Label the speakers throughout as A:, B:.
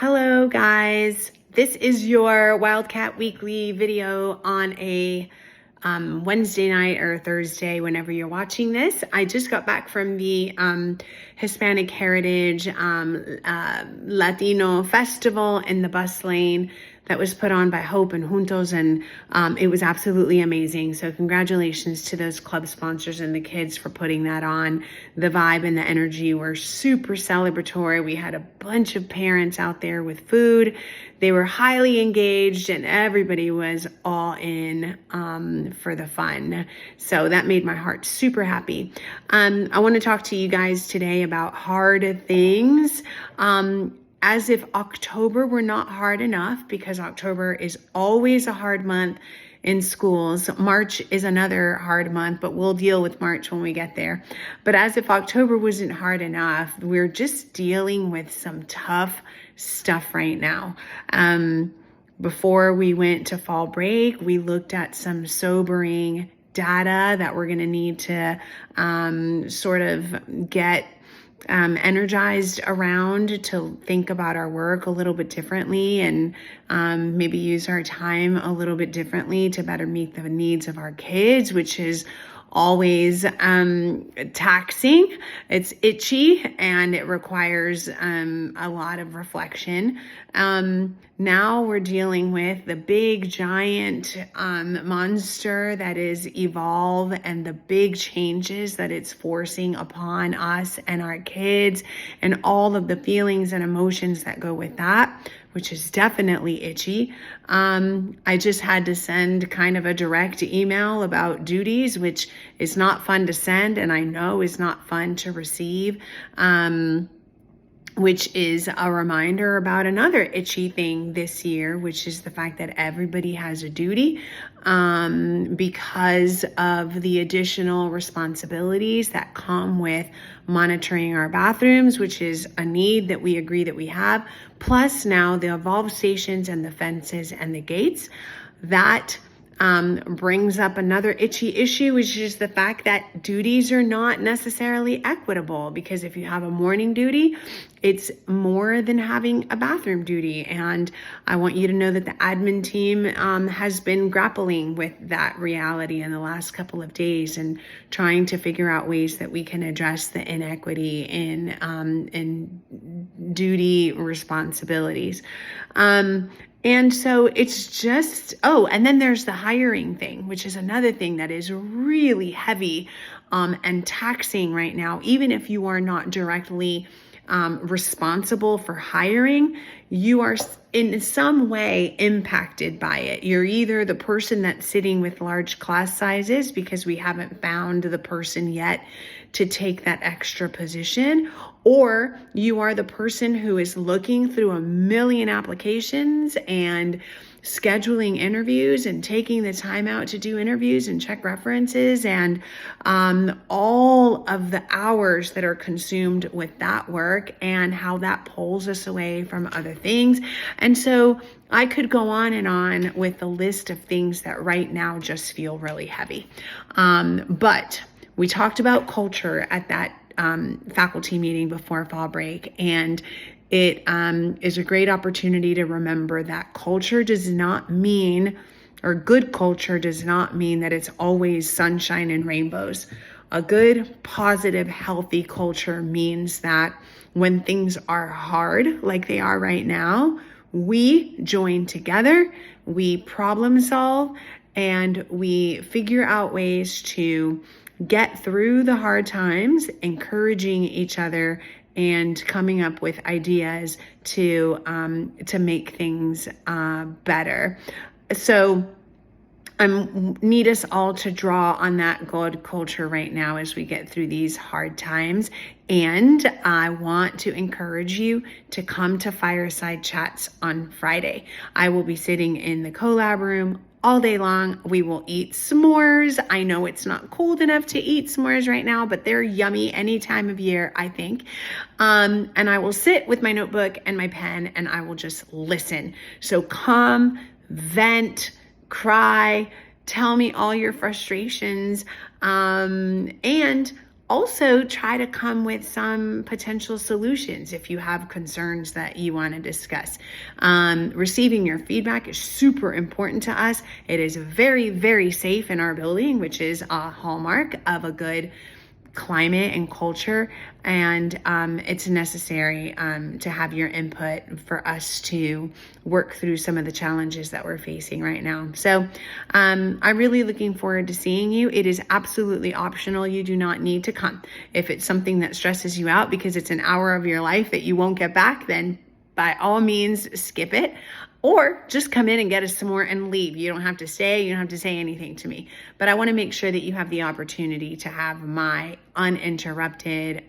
A: Hello guys, this is your Wildcat weekly video on a Wednesday night or Thursday, whenever you're watching this. I just got back from the Hispanic Heritage Latino Festival in the bus lane that was put on by Hope and Juntos, and it was absolutely amazing. So congratulations to those club sponsors and the kids for putting that on. The vibe and the energy were super celebratory. We had a bunch of parents out there with food. They were highly engaged and everybody was all in for the fun. So that made my heart super happy. I want to talk to you guys today about hard things. As if October were not hard enough, because October is always a hard month in schools. March is another hard month, but we'll deal with March when we get there. But as if October wasn't hard enough, we're just dealing with some tough stuff right now. Before we went to fall break, we looked at some sobering data that we're going to need to sort of get energized around to think about our work a little bit differently and maybe use our time a little bit differently to better meet the needs of our kids, which is always taxing. It's itchy and it requires a lot of reflection. Now we're dealing with the big giant monster that is evolve and the big changes that it's forcing upon us and our kids and all of the feelings and emotions that go with that, which is definitely itchy. I just had to send kind of a direct email about duties, which is not fun to send and I know is not fun to receive, which is a reminder about another itchy thing this year, which is the fact that everybody has a duty because of the additional responsibilities that come with monitoring our bathrooms, which is a need that we agree that we have. Plus now the evolve stations and the fences and the gates. That brings up another itchy issue, which is the fact that duties are not necessarily equitable, because if you have a morning duty, it's more than having a bathroom duty. And I want you to know that the admin team has been grappling with that reality in the last couple of days and trying to figure out ways that we can address the inequity in duty responsibilities. And so it's just, and then there's the hiring thing, which is another thing that is really heavy and taxing right now. Even if you are not directly responsible for hiring, you are in some way impacted by it. You're either the person that's sitting with large class sizes because we haven't found the person yet to take that extra position, or you are the person who is looking through a million applications and scheduling interviews and taking the time out to do interviews and check references and all of the hours that are consumed with that work and how that pulls us away from other things. And so I could go on and on with the list of things that right now just feel really heavy. But we talked about culture at that faculty meeting before fall break, and it is a great opportunity to remember that culture does not mean, or good culture does not mean that it's always sunshine and rainbows. A good, positive, healthy culture means that when things are hard, like they are right now, we join together, we problem solve, and we figure out ways to get through the hard times, encouraging each other and coming up with ideas to make things better. So I need us all to draw on that good culture right now as we get through these hard times. And I want to encourage you to come to Fireside Chats on Friday. I will be sitting in the collab room all day long. We will eat s'mores. I know it's not cold enough to eat s'mores right now, but they're yummy any time of year, I think. And I will sit with my notebook and my pen and I will just listen. So come, vent, cry, tell me all your frustrations, and Also, try to come with some potential solutions if you have concerns that you want to discuss. Receiving your feedback is super important to us. It is very, very safe in our building, which is a hallmark of a good climate and culture, and it's necessary to have your input for us to work through some of the challenges that we're facing right now. So I'm really looking forward to seeing you. It is absolutely optional. You do not need to come. If it's something that stresses you out because it's an hour of your life that you won't get back, then by all means skip it. Or just come in and get us some more and leave. You don't have to stay. You don't have to say anything to me. But I want to make sure that you have the opportunity to have my uninterrupted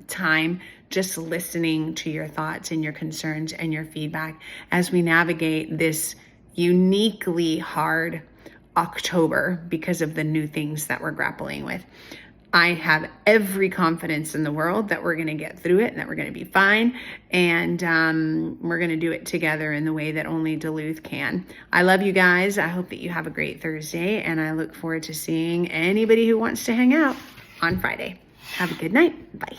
A: time just listening to your thoughts and your concerns and your feedback as we navigate this uniquely hard October because of the new things that we're grappling with. I have every confidence in the world that we're going to get through it and that we're going to be fine. And we're going to do it together in the way that only Duluth can. I love you guys. I hope that you have a great Thursday. And I look forward to seeing anybody who wants to hang out on Friday. Have a good night. Bye.